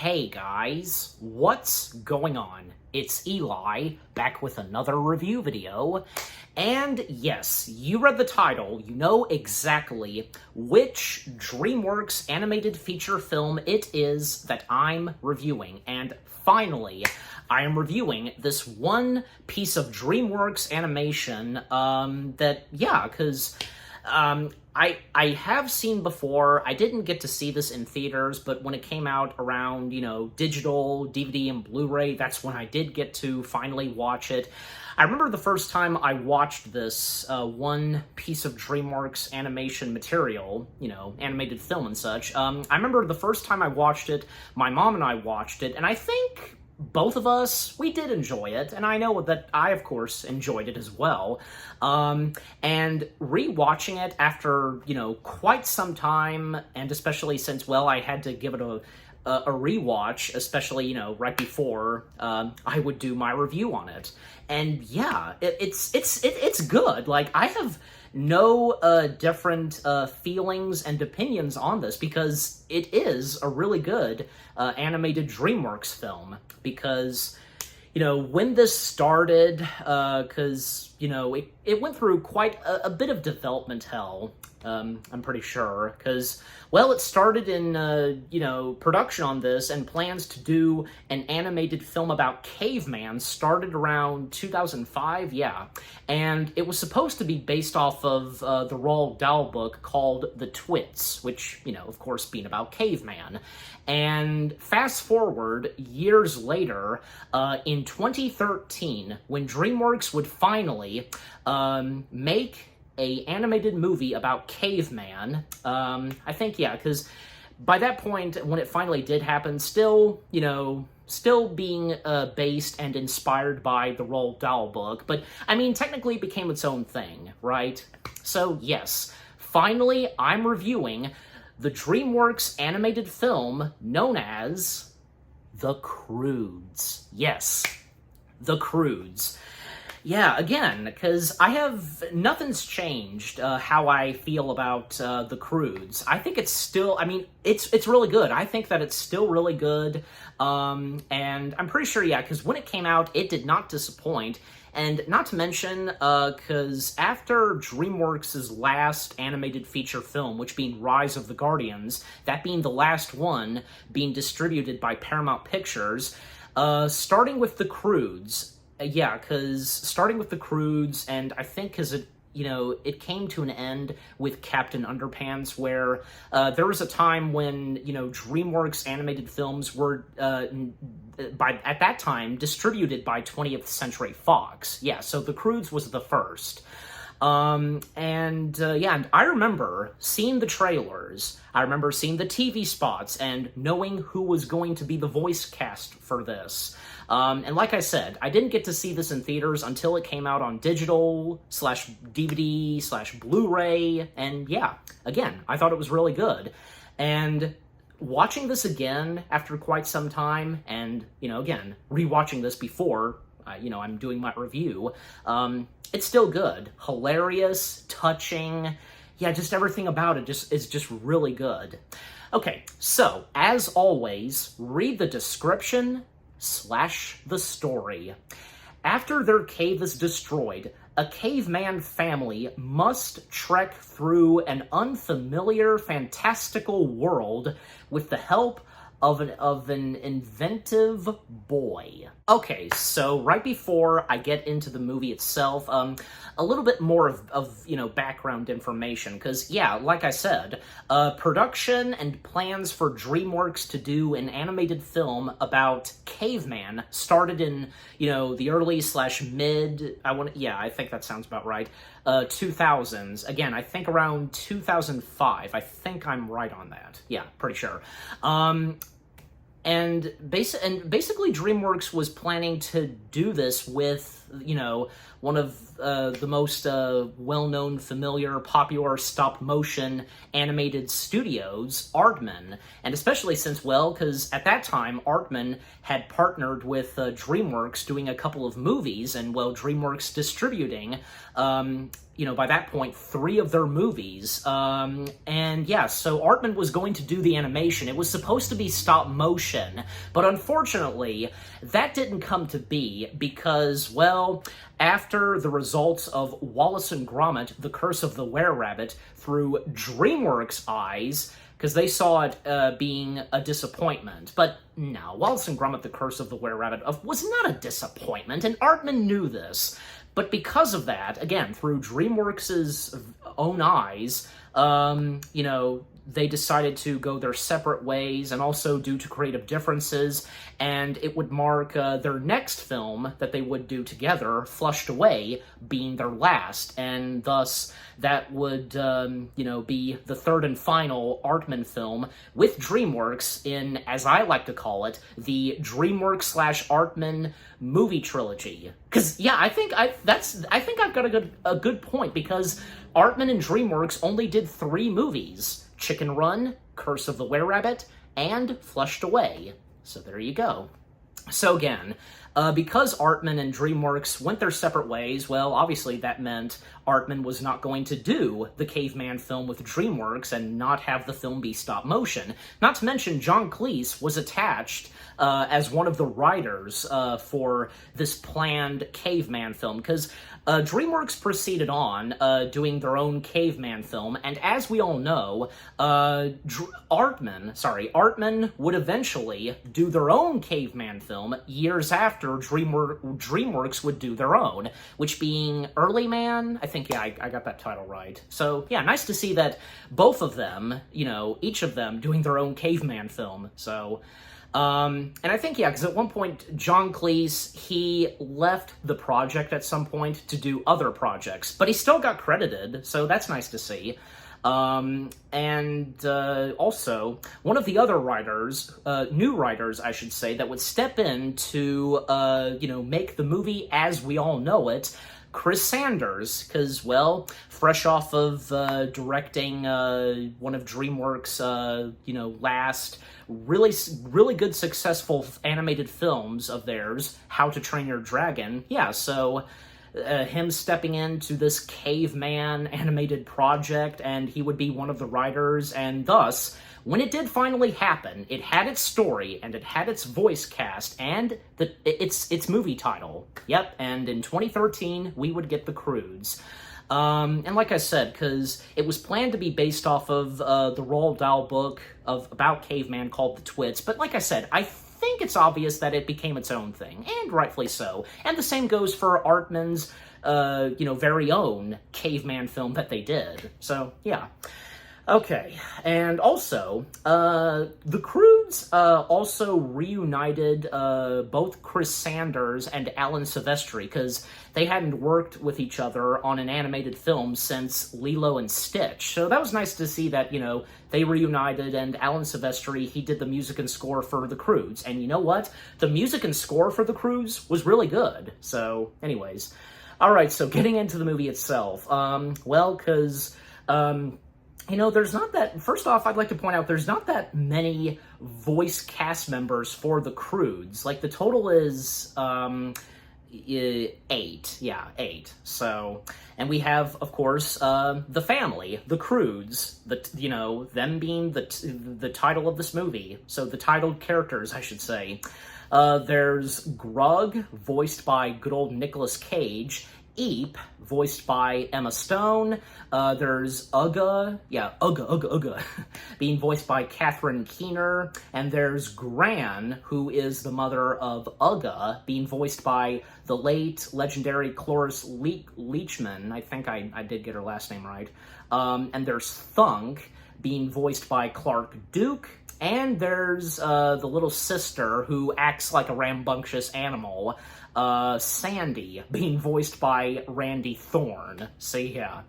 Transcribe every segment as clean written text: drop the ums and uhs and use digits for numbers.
Hey guys, what's going on? It's Eli, back with another review video. And yes, you read the title, you know exactly which DreamWorks animated feature film it is that I'm reviewing. And finally, I am reviewing this one piece of DreamWorks animation I have seen before. I didn't get to see this in theaters, but when it came out around, digital, DVD, and Blu-ray, that's when I did get to finally watch it. I remember the first time I watched this one piece of DreamWorks animation material, animated film and such. I remember the first time I watched it, my mom and I watched it, and I think both of us, we did enjoy it, and I know that I, of course, enjoyed it as well. And rewatching it after, quite some time, and especially since, I had to give it a rewatch, especially, right before I would do my review on it. And yeah, it's good. Like, I have no different feelings and opinions on this because it is a really good animated DreamWorks film. Because, when this started, because, it went through quite a bit of development hell, I'm pretty sure, because, it started in, production on this, and plans to do an animated film about caveman started around 2005, and it was supposed to be based off of the Roald Dahl book called The Twits, which, of course, being about caveman. And fast forward years later, in 2013, when DreamWorks would finally make a animated movie about caveman, I think, because by that point, when it finally did happen, still being based and inspired by the Roald Dahl book, but, technically it became its own thing, right? So, yes, finally, I'm reviewing the DreamWorks animated film known as The Croods. Yes, The Croods. Yeah, again, because nothing's changed how I feel about The Croods. I think it's still, it's really good. I think that it's still really good, and I'm pretty sure, because when it came out, it did not disappoint. And not to mention, because after DreamWorks' last animated feature film, which being Rise of the Guardians, that being the last one being distributed by Paramount Pictures, starting with The Croods, starting with The Croods, and I think because it came to an end with Captain Underpants, where there was a time when, DreamWorks animated films were, at that time, distributed by 20th Century Fox. Yeah, so The Croods was the first. And I remember seeing the trailers, I remember seeing the TV spots, and knowing who was going to be the voice cast for this. And like I said, I didn't get to see this in theaters until it came out on digital/DVD/Blu-ray, and again, I thought it was really good. And watching this again after quite some time, and, again, rewatching this before, I'm doing my review, it's still good. Hilarious, touching, just everything about it is just really good. Okay, so, as always, read the description / the story. After their cave is destroyed, a caveman family must trek through an unfamiliar, fantastical world with the help of an inventive boy. Okay, so right before I get into the movie itself, a little bit more of background information, because, like I said, production and plans for DreamWorks to do an animated film about caveman started in, the early /mid, I think that sounds about right, 2000s. Again, I think around 2005. I think I'm right on that. Yeah, pretty sure. And basically DreamWorks was planning to do this with one of the most well-known, familiar, popular stop-motion animated studios, Aardman. And especially since, well, because at that time, Aardman had partnered with DreamWorks doing a couple of movies, and, well, DreamWorks distributing, by that point, 3 of their movies. And yeah, so Aardman was going to do the animation. It was supposed to be stop motion, but unfortunately, that didn't come to be because, well, after the results of Wallace and Gromit, The Curse of the Were-Rabbit, through DreamWorks' eyes, because they saw it being a disappointment. But no, Wallace and Gromit, The Curse of the Were-Rabbit was not a disappointment, and Aardman knew this. But because of that, again, through DreamWorks' own eyes, they decided to go their separate ways, and also due to creative differences, and it would mark their next film that they would do together, Flushed Away, being their last, and thus that would, be the third and final Aardman film with DreamWorks in, as I like to call it, the DreamWorks/Aardman movie trilogy. Because, yeah, I think I've got a good point, because Aardman and DreamWorks only did 3 movies: Chicken Run, Curse of the Were-Rabbit, and Flushed Away. So there you go. So again, because Aardman and DreamWorks went their separate ways, well, obviously that meant Aardman was not going to do the Caveman film with DreamWorks and not have the film be stop motion. Not to mention, John Cleese was attached as one of the writers for this planned Caveman film, because DreamWorks proceeded on doing their own Caveman film, and as we all know, Aardman would eventually do their own Caveman film years after DreamWorks would do their own, which being Early Man, I think, yeah, I got that title right. So, yeah, nice to see that both of them, each of them doing their own Caveman film, so... and I think, yeah, because at one point, John Cleese, he left the project at some point to do other projects, but he still got credited, so that's nice to see. Also, one of the other writers, new writers, I should say, that would step in to, make the movie as we all know it, Chris Sanders, because, well, fresh off of directing one of DreamWorks', last really good, successful animated films of theirs, How to Train Your Dragon. Yeah, so him stepping into this Caveman animated project, and he would be one of the writers, and thus, when it did finally happen, it had its story, and it had its voice cast, and its movie title. Yep, and in 2013, we would get the Croods. And like I said, because it was planned to be based off of the Roald Dahl book about Caveman called The Twits, but like I said, I think it's obvious that it became its own thing, and rightfully so. And the same goes for Aardman's, very own Caveman film that they did. So, yeah. Okay, and also, the Croods also reunited both Chris Sanders and Alan Silvestri, because they hadn't worked with each other on an animated film since Lilo and Stitch. So that was nice to see that, they reunited, and Alan Silvestri, he did the music and score for the Croods. And you know what? The music and score for the Croods was really good. So, anyways. Alright, so getting into the movie itself. There's not that... First off, I'd like to point out there's not that many voice cast members for the Croods. Like, the total is, 8. Yeah, 8. So, and we have, of course, the family, the Croods, them being the title of this movie. So, the titled characters, I should say. There's Grug, voiced by good old Nicolas Cage. Eep, voiced by Emma Stone. There's Uga, being voiced by Catherine Keener. And there's Gran, who is the mother of Uga, being voiced by the late legendary Cloris Leachman. I think I did get her last name right. And there's Thunk, being voiced by Clark Duke. And there's the little sister who acts like a rambunctious animal, Sandy being voiced by Randy Thorne. So yeah.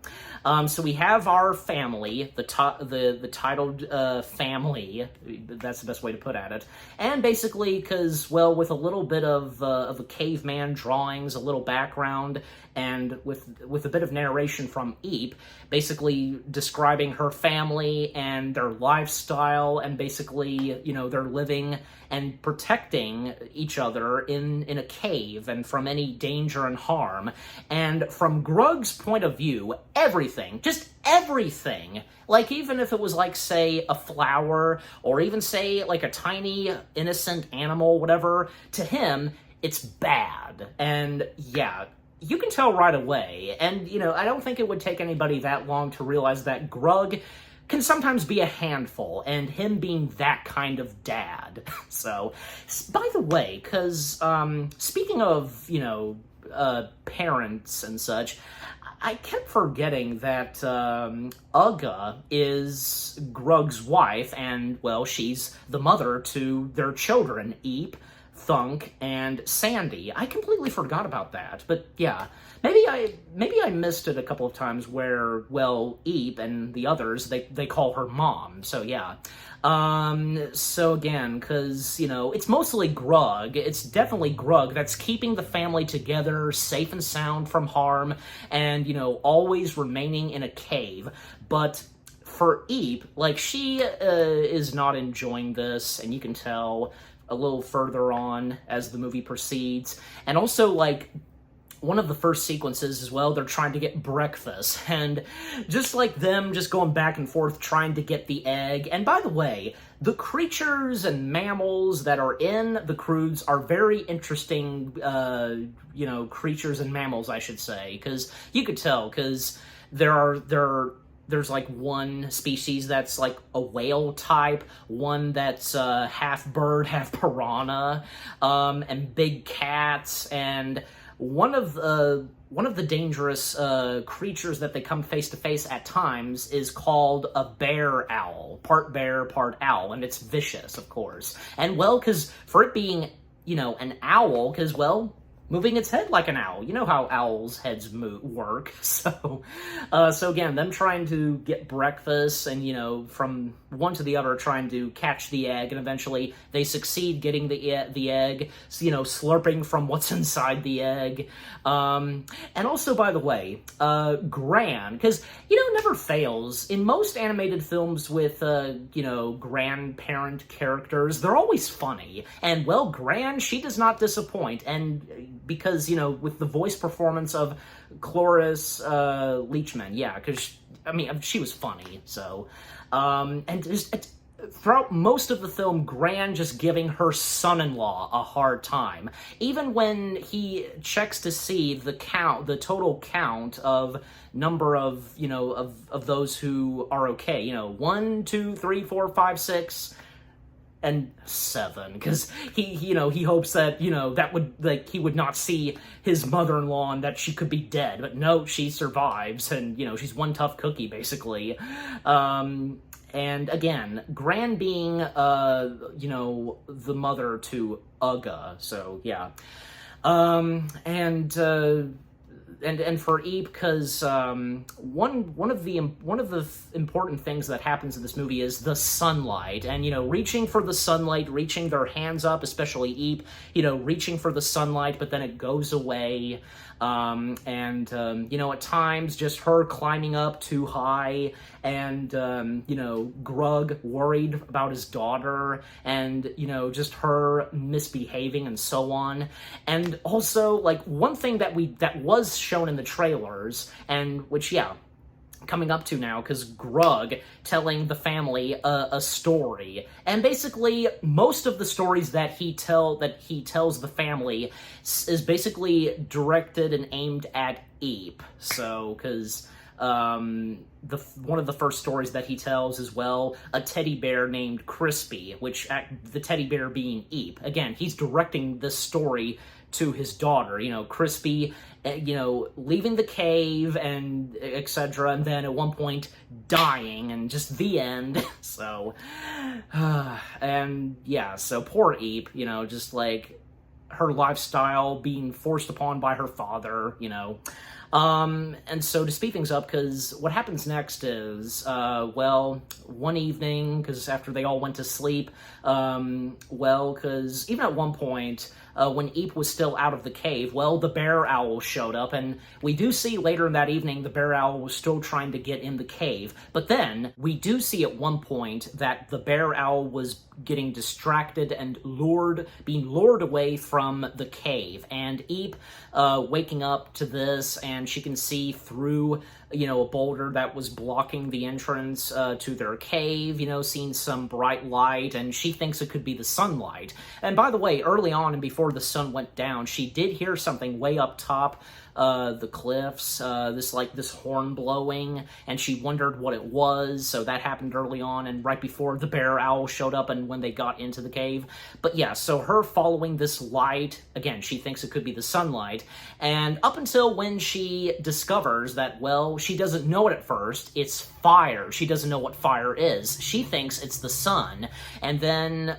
So we have our family, the titled family, that's the best way to put at it, and basically, because, well, with a little bit of a caveman drawings, a little background, and with a bit of narration from Eep, basically describing her family and their lifestyle, and basically, you know, they're living and protecting each other in a cave and from any danger and harm. And from Grug's point of view, everything, just everything, like even if it was like, say, a flower, or even say like a tiny innocent animal, whatever, to him, it's bad. And yeah, you can tell right away. And, you know, I don't think it would take anybody that long to realize that Grug can sometimes be a handful, and him being that kind of dad. So, by the way, because, speaking of, you know, parents and such, I kept forgetting that, Ugga is Grug's wife, and, well, she's the mother to their children, Eep, Thunk, and Sandy. I completely forgot about that, but yeah, maybe I missed it a couple of times where, well, Eep and the others, they call her mom, so yeah. So again, because, you know, it's mostly Grug, it's definitely Grug that's keeping the family together, safe and sound from harm, and, you know, always remaining in a cave, but for Eep, like, she is not enjoying this, and you can tell a little further on as the movie proceeds. And also, like, one of the first sequences as well, they're trying to get breakfast, and just like them just going back and forth trying to get the egg. And by the way, the creatures and mammals that are in the Croods are very interesting, you know, creatures and mammals, I should say, because you could tell, because there's like one species that's like a whale type, one that's half bird, half piranha, and big cats, and one of the dangerous creatures that they come face to face at times is called a bear owl, part bear, part owl, and it's vicious, of course. And well, because for it being, you know, an owl, because, well, moving its head like an owl. You know how owls' heads work. So again, them trying to get breakfast and, you know, from one to the other trying to catch the egg, and eventually they succeed getting the egg, you know, slurping from what's inside the egg. And also, by the way, Gran, because, you know, never fails. In most animated films with, you know, grandparent characters, they're always funny. And, well, Gran, she does not disappoint. And because, you know, with the voice performance of Cloris Leachman, yeah, because, I mean, she was funny, so, and just, throughout most of the film, Gran just giving her son-in-law a hard time. Even when he checks to see the total count of number of, you know, of those who are okay, you know, 1, 2, 3, 4, 5, 6... and 7, because he hopes that, you know, that would, like, he would not see his mother-in-law and that she could be dead, but no, she survives, and, you know, she's one tough cookie, basically. And again, Gran being, you know, the mother to Ugga, so, yeah. And for Eep, because one of the important things that happens in this movie is the sunlight, and, you know, reaching for the sunlight, reaching their hands up, especially Eep, you know, reaching for the sunlight, but then it goes away, you know, at times just her climbing up too high, and you know, Grug worried about his daughter, and, you know, just her misbehaving and so on. And also, like, one thing that was shown in the trailers, and which, yeah, coming up to now, because Grug telling the family a story, and basically most of the stories that he tells the family is basically directed and aimed at Eep. So, because one of the first stories that he tells is, well, a teddy bear named Crispy, which the teddy bear being Eep. Again, he's directing this story to his daughter, you know, Crispy, you know, leaving the cave and etc., and then at one point dying, and just the end. So, and yeah, so poor Eep, you know, just like, her lifestyle being forced upon by her father, And so to speed things up, because what happens next is, one evening, because after they all went to sleep, because even at one point, when Eep was still out of the cave, the bear owl showed up, and we do see later in that evening the bear owl was still trying to get in the cave, but then we do see at one point that the bear owl was getting distracted and being lured away from the cave, and Eep waking up to this, and she can see through a boulder that was blocking the entrance to their cave, seeing some bright light, and she thinks it could be the sunlight. And by the way, early on and before the sun went down, she did hear something way up top the cliffs, this horn blowing, and she wondered what it was. So that happened early on and right before the bear owl showed up and when they got into the cave. But yeah, so her following this light, again, she thinks it could be the sunlight, and up until when she discovers that, she doesn't know it at first, it's fire. She doesn't know what fire is. She thinks it's the sun, and then,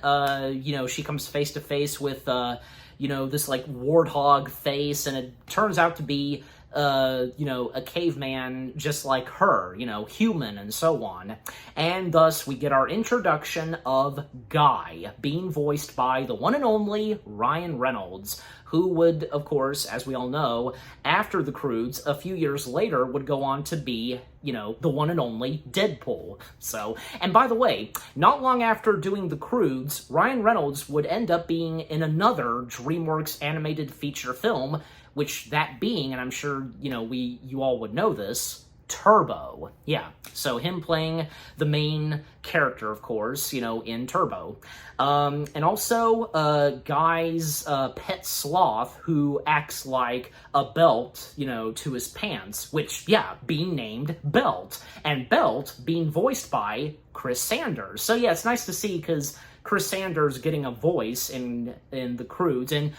she comes face to face with, this warthog face, and it turns out to be, a caveman just like her, human and so on. And thus we get our introduction of Guy, being voiced by the one and only Ryan Reynolds, who would, of course, as we all know, after the Croods, a few years later, would go on to be, the one and only Deadpool. So, and by the way, not long after doing the Croods, Ryan Reynolds would end up being in another DreamWorks animated feature film, which that being, and I'm sure, you all would know this, Turbo. Yeah, so him playing the main character, of course, in Turbo. And also, Guy's pet sloth, who acts like a belt, to his pants, which, yeah, being named Belt, and Belt being voiced by Chris Sanders. So yeah, it's nice to see, because Chris Sanders getting a voice in the Croods, and,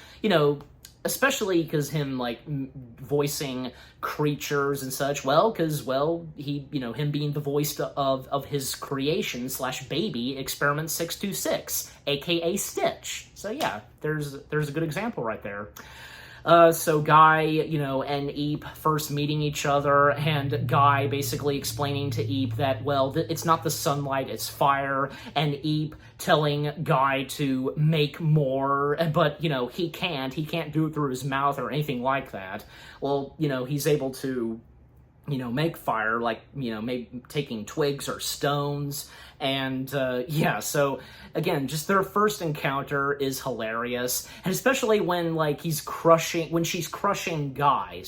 especially because him, voicing creatures and such, because, he, him being the voice of his creation / baby, Experiment 626, aka Stitch. So yeah, there's a good example right there. So Guy, and Eep first meeting each other, and Guy basically explaining to Eep that, it's not the sunlight, it's fire, and Eep telling Guy to make more, but, he can't do it through his mouth or anything like that. Well, he's able to, make fire, maybe taking twigs or stones, and, so, again, just their first encounter is hilarious, and especially when, she's crushing Guy,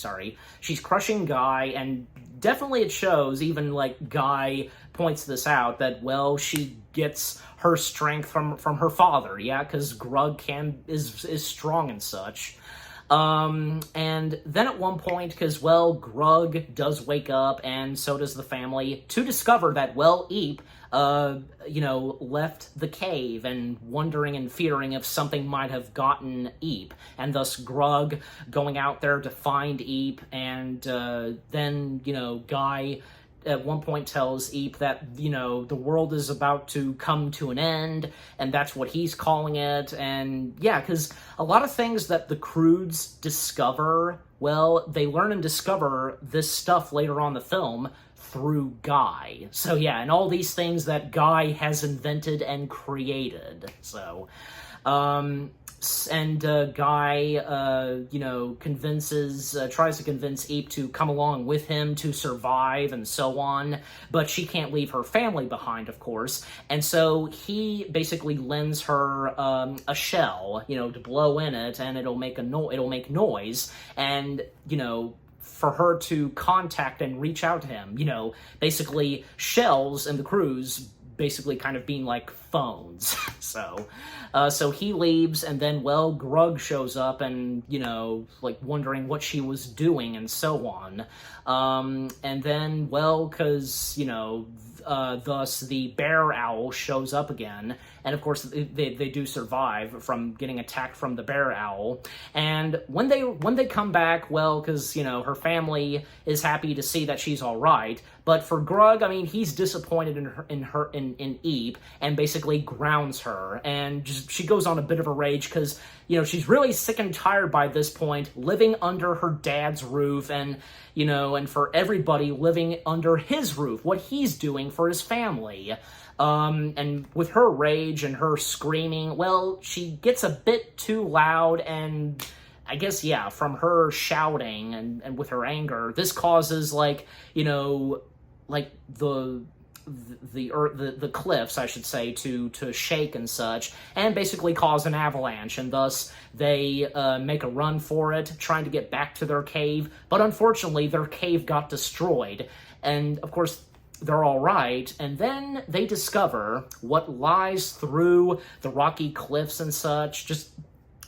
she's crushing Guy, and definitely it shows, even, Guy points this out, that, she gets her strength from her father, yeah, because Grug is strong and such. And then at one point, because, Grug does wake up, and so does the family, to discover that, Eep, left the cave, and wondering and fearing if something might have gotten Eep, and thus Grug going out there to find Eep, and, then, Guy at one point tells Eep that, the world is about to come to an end, and that's what he's calling it, and yeah, because a lot of things that the Croods discover, they learn and discover this stuff later on in the film through Guy. So yeah, and all these things that Guy has invented and created, so, and Guy, tries to convince Eep to come along with him to survive and so on, but she can't leave her family behind, of course, and so he basically lends her a shell, to blow in it, and it'll make noise, and, for her to contact and reach out to him, basically shells in the Croods basically kind of being like phones. So he leaves, and then, Grug shows up and, wondering what she was doing and so on. And then, because, thus the bear owl shows up again, and of course they do survive from getting attacked from the bear owl. And when they come back, well, because her family is happy to see that she's all right, but for Grug, I mean, he's disappointed in Eep, and basically grounds her, and she goes on a bit of a rage because she's really sick and tired by this point, living under her dad's roof, and and for everybody living under his roof, what he's doing for his family. And with her rage and her screaming, well, she gets a bit too loud, and I guess, yeah, from her shouting and with her anger, this causes, like the cliffs, I should say, to shake and such, and basically cause an avalanche, and thus they make a run for it, trying to get back to their cave, but unfortunately their cave got destroyed, and of course they're all right, and then they discover what lies through the rocky cliffs and such, just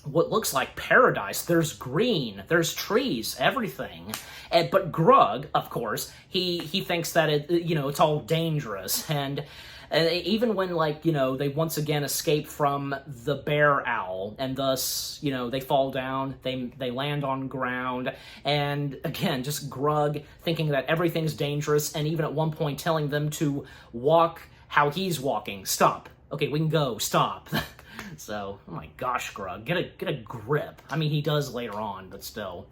what looks like paradise. There's green, there's trees, everything. But Grug, of course, he thinks that it's all dangerous. And even when, they once again escape from the bear owl, and thus, they fall down, they land on ground, and again, just Grug thinking that everything's dangerous, and even at one point telling them to walk how he's walking. Stop. Okay, we can go. Stop. So, oh my gosh, Grug, get a grip. I mean, he does later on, but still.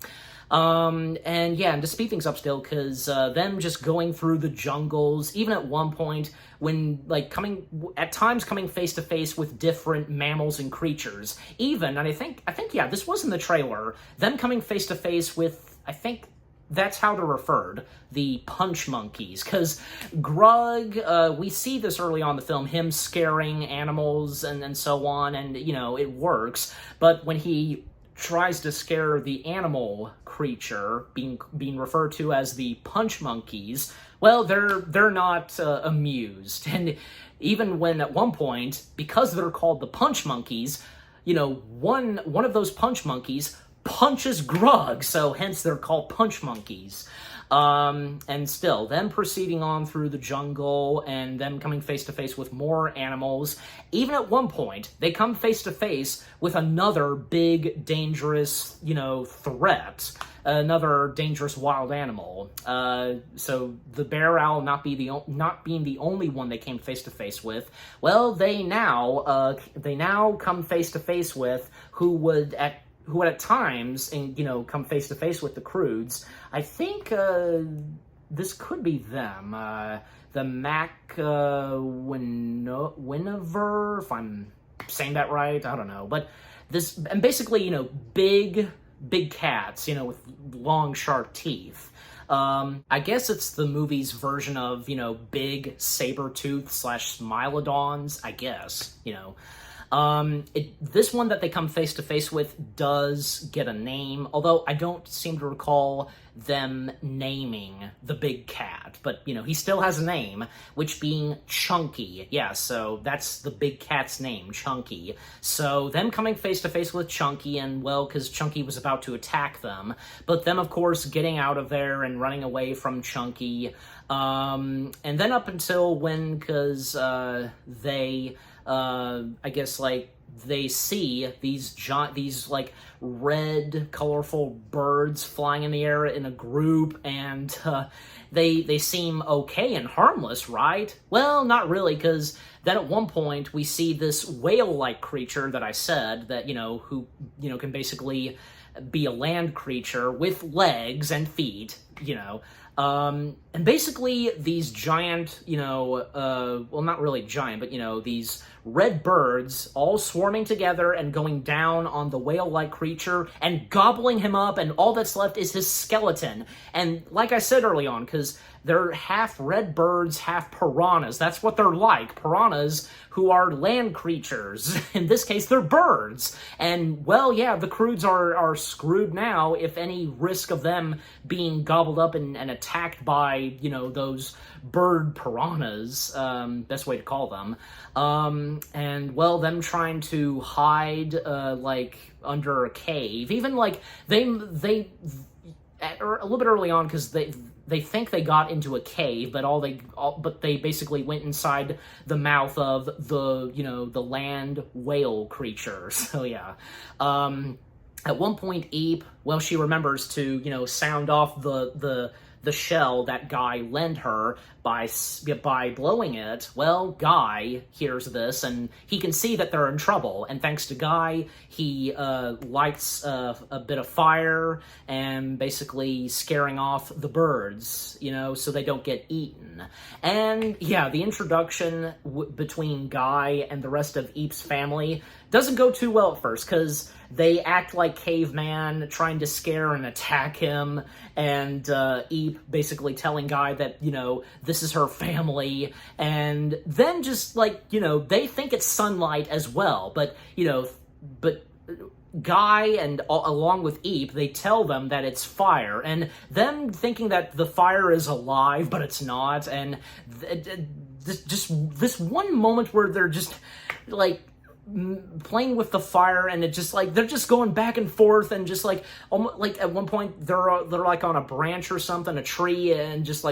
And yeah, and to speed things up still, because them just going through the jungles, even at one point, when, coming face to face with different mammals and creatures, even, and I think, yeah, this was in the trailer, them coming face to face with, I think, that's how they're referred, the punch monkeys, because Grug, we see this early on in the film, him scaring animals and so on, and, it works, but when he tries to scare the animal creature, being referred to as the punch monkeys, well, they're not amused, and even when at one point, because they're called the punch monkeys, one of those punch monkeys punches Grug, so hence they're called punch monkeys. And still, them proceeding on through the jungle, and them coming face to face with more animals. Even at one point, they come face to face with another big, dangerous, threat. Another dangerous wild animal. So the bear owl not being the only one they came face to face with. Well, they now come face to face with who at times, come face to face with the Croods. I think this could be them. The Whenever, if I'm saying that right, I don't know. But this, and basically, big cats, with long, sharp teeth. I guess it's the movie's version of, big saber-tooth / smilodons, I guess, This one that they come face to face with does get a name, although I don't seem to recall them naming the big cat, but he still has a name, which being Chunky. Yeah, so that's the big cat's name, Chunky. So them coming face to face with Chunky, and well, because Chunky was about to attack them, but them of course getting out of there and running away from Chunky, and then up until when, because they I guess, they see these red, colorful birds flying in the air in a group, and they seem okay and harmless, right? Well, not really, because then at one point we see this whale-like creature that I said that, who, can basically be a land creature with legs and feet, and basically these giant, well, not really giant, but, these red birds all swarming together and going down on the whale-like creature and gobbling him up, and all that's left is his skeleton. And like I said early on, because they're half red birds, half piranhas. That's what they're like. Piranhas who are land creatures. In this case, they're birds. And, well, yeah, the Croods are screwed now if any risk of them being gobbled up and attacked by, those bird piranhas, best way to call them. And, well, them trying to hide, under a cave. Even, they a little bit early on, because they think they got into a cave, but they basically went inside the mouth of the land whale creature. So yeah. At one point, Eep, well, she remembers to, sound off the shell that Guy lent her by blowing it. Well, Guy hears this, and he can see that they're in trouble, and thanks to Guy, he lights a bit of fire, and basically scaring off the birds, so they don't get eaten. And, yeah, the introduction between Guy and the rest of Eep's family doesn't go too well at first, because they act like caveman, trying to scare and attack him, and Eep basically telling Guy that, this is her family, and then just, they think it's sunlight as well, but Guy and along with Eep, they tell them that it's fire, and them thinking that the fire is alive, but it's not, and this one moment where they're just, playing with the fire, and it just they're just going back and forth, and just almost at one point they're on a branch or something, a tree, and just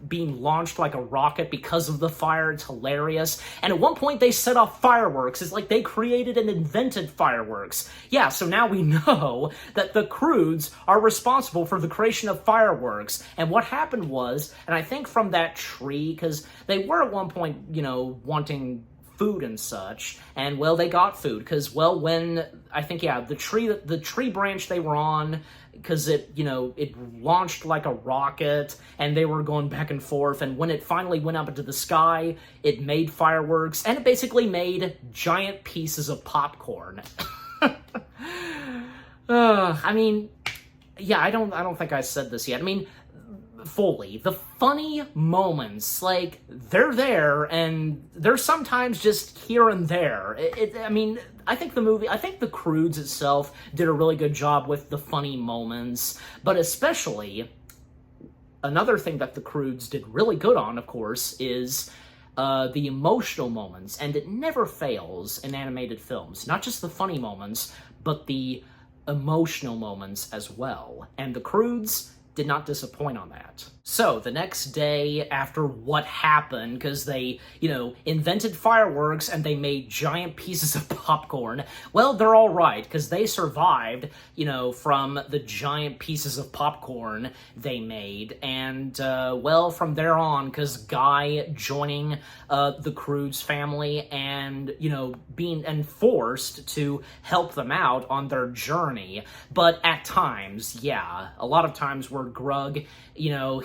being launched like a rocket because of the fire. It's hilarious. And at one point they set off fireworks. It's like they created and invented fireworks. Yeah, so now we know that the Croods are responsible for the creation of fireworks. And what happened was, and I think from that tree, because they were at one point, wanting food and such, and well, they got food, because when I think, yeah, the tree branch they were on, because it launched like a rocket, and they were going back and forth, and when it finally went up into the sky, it made fireworks, and it basically made giant pieces of popcorn. I mean, yeah, I don't think I said this yet. I mean, fully, the funny moments, they're there, and they're sometimes just here and there. I think the Croods itself did a really good job with the funny moments, but especially, another thing that the Croods did really good on, of course, is the emotional moments, and it never fails in animated films. Not just the funny moments, but the emotional moments as well. And the Croods did not disappoint on that. So, the next day after what happened, because they, invented fireworks and they made giant pieces of popcorn, well, they're all right, because they survived, from the giant pieces of popcorn they made, and, well, from there on, because Guy joining the Croods family and, being enforced to help them out on their journey, but at times, yeah, a lot of times where Grug,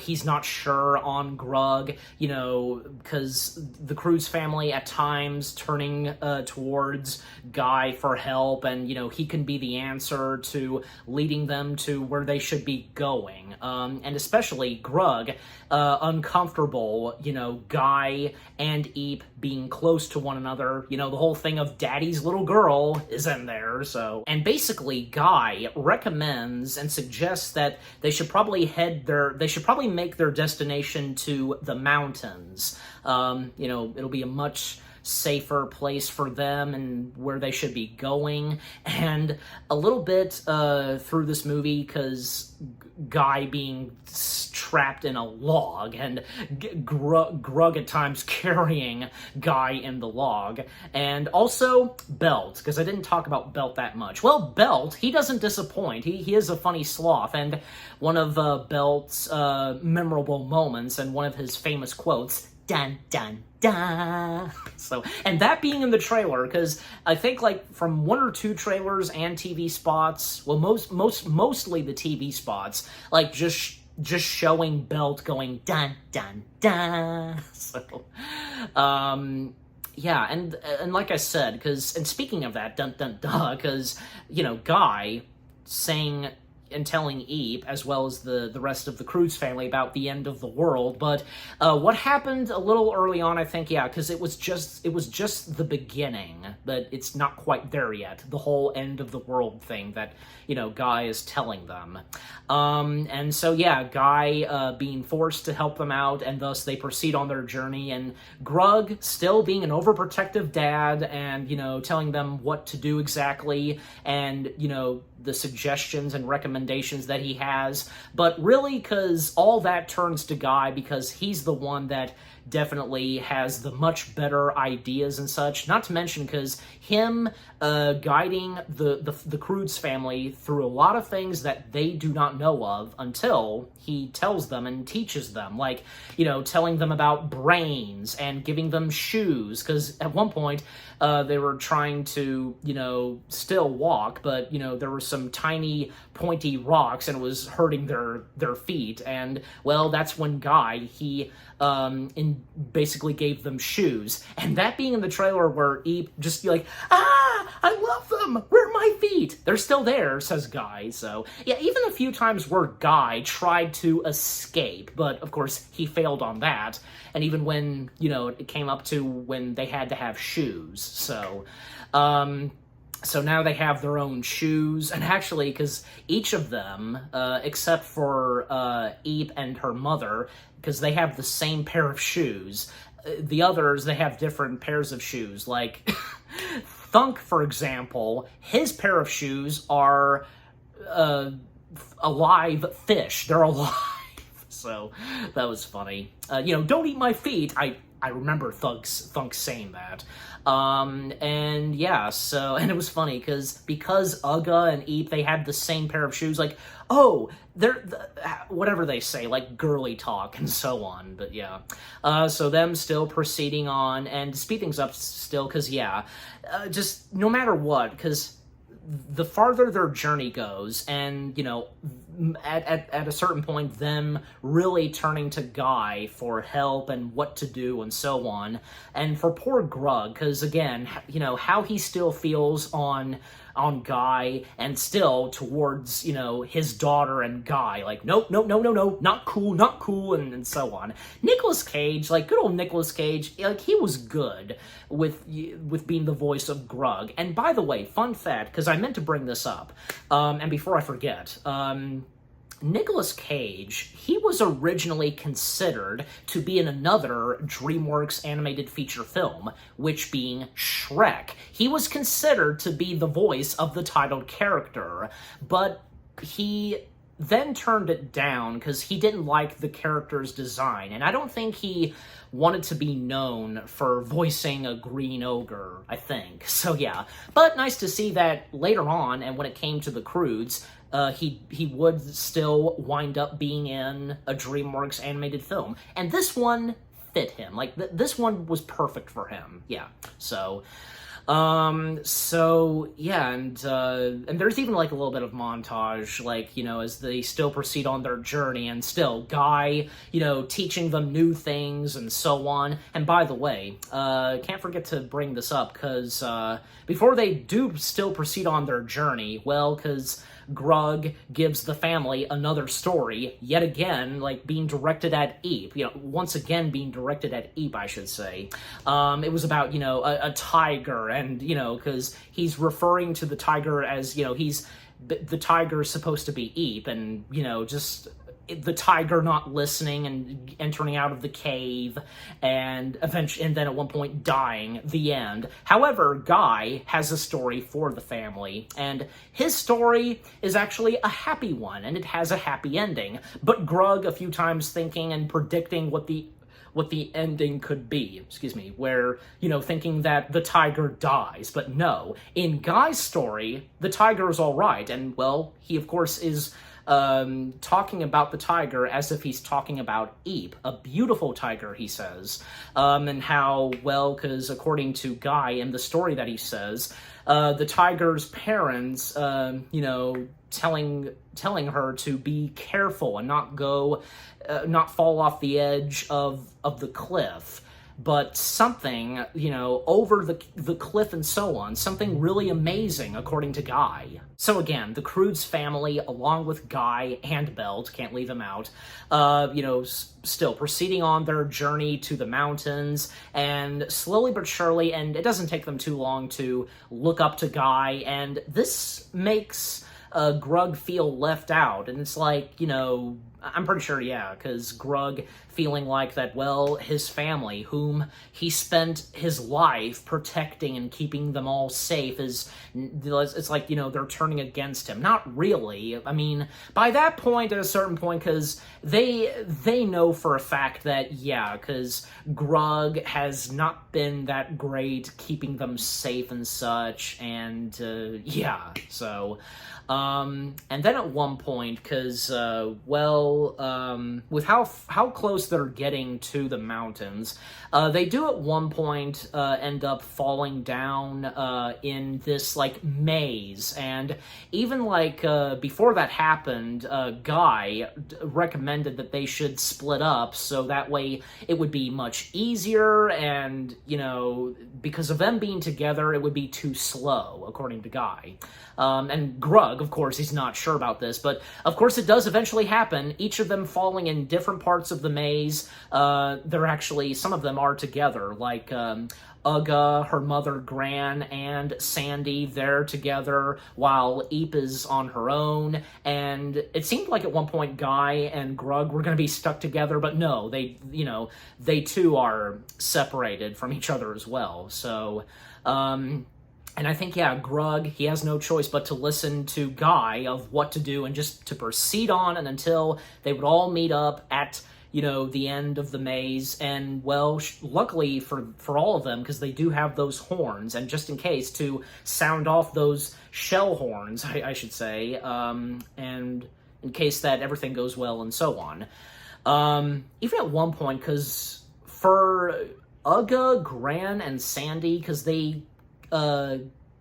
he's not sure on Grug, because the Croods family at times turning towards Guy for help, and, he can be the answer to leading them to where they should be going. And especially Grug, uncomfortable, Guy and Eep being close to one another, the whole thing of daddy's little girl is in there, so. And basically, Guy recommends and suggests that they should probably make their destination to the mountains. It'll be a much safer place for them and where they should be going. And a little bit through this movie, because Guy being trapped in a log, and Grug at times carrying Guy in the log, and also Belt, because I didn't talk about Belt that much. Well, Belt, he doesn't disappoint. He is a funny sloth, and one of Belt's memorable moments, and one of his famous quotes, dun dun dun. So, and that being in the trailer, because I think from one or two trailers and TV spots, well, mostly the TV spots, just showing Belt going dun dun dun. So, yeah, and like I said, and speaking of that, dun dun dun, because Guy saying and telling Eep, as well as the rest of the Croods family, about the end of the world. But what happened a little early on, I think, yeah, because it was just the beginning, but it's not quite there yet. The whole end of the world thing that, Guy is telling them. And so, yeah, Guy being forced to help them out, and thus they proceed on their journey, and Grug still being an overprotective dad, and, telling them what to do exactly, and, the suggestions and recommendations recommendations that he has, but really because all that turns to Guy because he's the one that definitely has the much better ideas and such, not to mention because him guiding the Croods family through a lot of things that they do not know of until he tells them and teaches them, like, telling them about brains and giving them shoes, because at one point they were trying to, still walk, but, there were some tiny pointy rocks and it was hurting their feet, and, well, that's when Guy, he basically gave them shoes, and that being in the trailer where Eep just be like, I love them, where are my feet? They're still there, says Guy. So yeah, even a few times where Guy tried to escape, but of course he failed on that, and even when, it came up to when they had to have shoes, so now they have their own shoes, and actually, because each of them, except for Eep and her mother, because they have the same pair of shoes, the others, they have different pairs of shoes. Like, Thunk, for example, his pair of shoes are alive fish. They're alive. So, that was funny. Don't eat my feet. I remember Thunk saying that. And yeah, so, and it was funny, because Uga and Eep, they had the same pair of shoes, like, oh, they're, whatever they say, like, girly talk and so on, but yeah. So them still proceeding on, and to speed things up still, because yeah, just no matter what, because the farther their journey goes, and, at a certain point, them really turning to Guy for help and what to do and so on, and for poor Grug, because again, how he still feels on Guy, and still towards, his daughter and Guy, like, nope, not cool, and so on. Nicolas Cage, like, good old Nicolas Cage, like, he was good with being the voice of Grug. And by the way, fun fact, because I meant to bring this up, and before I forget, Nicolas Cage, he was originally considered to be in another DreamWorks animated feature film, which being Shrek. He was considered to be the voice of the titled character, but he then turned it down because he didn't like the character's design, and I don't think he wanted to be known for voicing a green ogre, I think. So yeah, but nice to see that later on, and when it came to the Croods, he would still wind up being in a DreamWorks animated film, and this one fit him. Like, this one was perfect for him. Yeah, so yeah, and there's even, like, a little bit of montage, like, as they still proceed on their journey, and still, Guy, teaching them new things, and so on. And by the way, can't forget to bring this up, because, before they do still proceed on their journey, well, because Grug gives the family another story, yet again, like, being directed at Eep, once again being directed at Eep, I should say. It was about, a tiger, and, because he's referring to the tiger as, the tiger's supposed to be Eep, and, just the tiger not listening and entering out of the cave, and eventually, and then at one point dying, the end. However, Guy has a story for the family, and his story is actually a happy one, and it has a happy ending. But Grug, a few times thinking and predicting what the ending could be, where, thinking that the tiger dies, but no. In Guy's story, the tiger is alright, and, well, he, of course, is talking about the tiger as if he's talking about Eep, a beautiful tiger, he says, and how, well, because according to Guy in the story that he says, the tiger's parents, telling her to be careful and not fall off the edge of the cliff, but something, over the cliff and so on, something really amazing, according to Guy. So again, the Croods family, along with Guy and Belt, can't leave him out, still proceeding on their journey to the mountains, and slowly but surely, and it doesn't take them too long to look up to Guy, and this makes Grug feel left out, and it's like, I'm pretty sure, yeah, because Grug feeling like that, well, his family, whom he spent his life protecting and keeping them all safe, it's like, they're turning against him. Not really. I mean, by that point, at a certain point, because they know for a fact that, yeah, because Grug has not been that great keeping them safe and such, and, yeah, so... and then at one point, because, with how close they're getting to the mountains, they do at one point end up falling down in this, like, maze, and even, like, before that happened, Guy recommended that they should split up, so that way it would be much easier, and, because of them being together, it would be too slow, according to Guy. And Grug, of course, he's not sure about this, but of course it does eventually happen, each of them falling in different parts of the maze. They're actually, some of them are together, like, Uga, her mother Gran, and Sandy, they're together, while Eep is on her own, and it seemed like at one point Guy and Grug were going to be stuck together, but no, they too are separated from each other as well, so, and I think, yeah, Grug, he has no choice but to listen to Guy of what to do and just to proceed on and until they would all meet up at, the end of the maze. And, well, luckily for all of them, because they do have those horns, and just in case, to sound off those shell horns, I should say, and in case that everything goes well and so on. Even at one point, because for Uga, Gran, and Sandy, because they...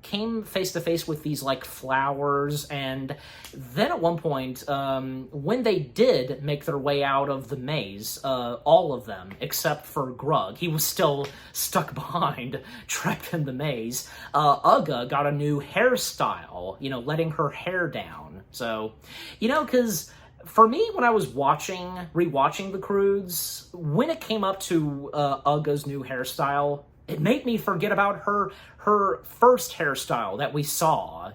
came face to face with these, like, flowers, and then at one point, when they did make their way out of the maze, all of them, except for Grug, he was still stuck behind, trapped in the maze, Uga got a new hairstyle, letting her hair down, so, because... For me, when I was rewatching the Croods, when it came up to Uga's new hairstyle, it made me forget about her first hairstyle that we saw,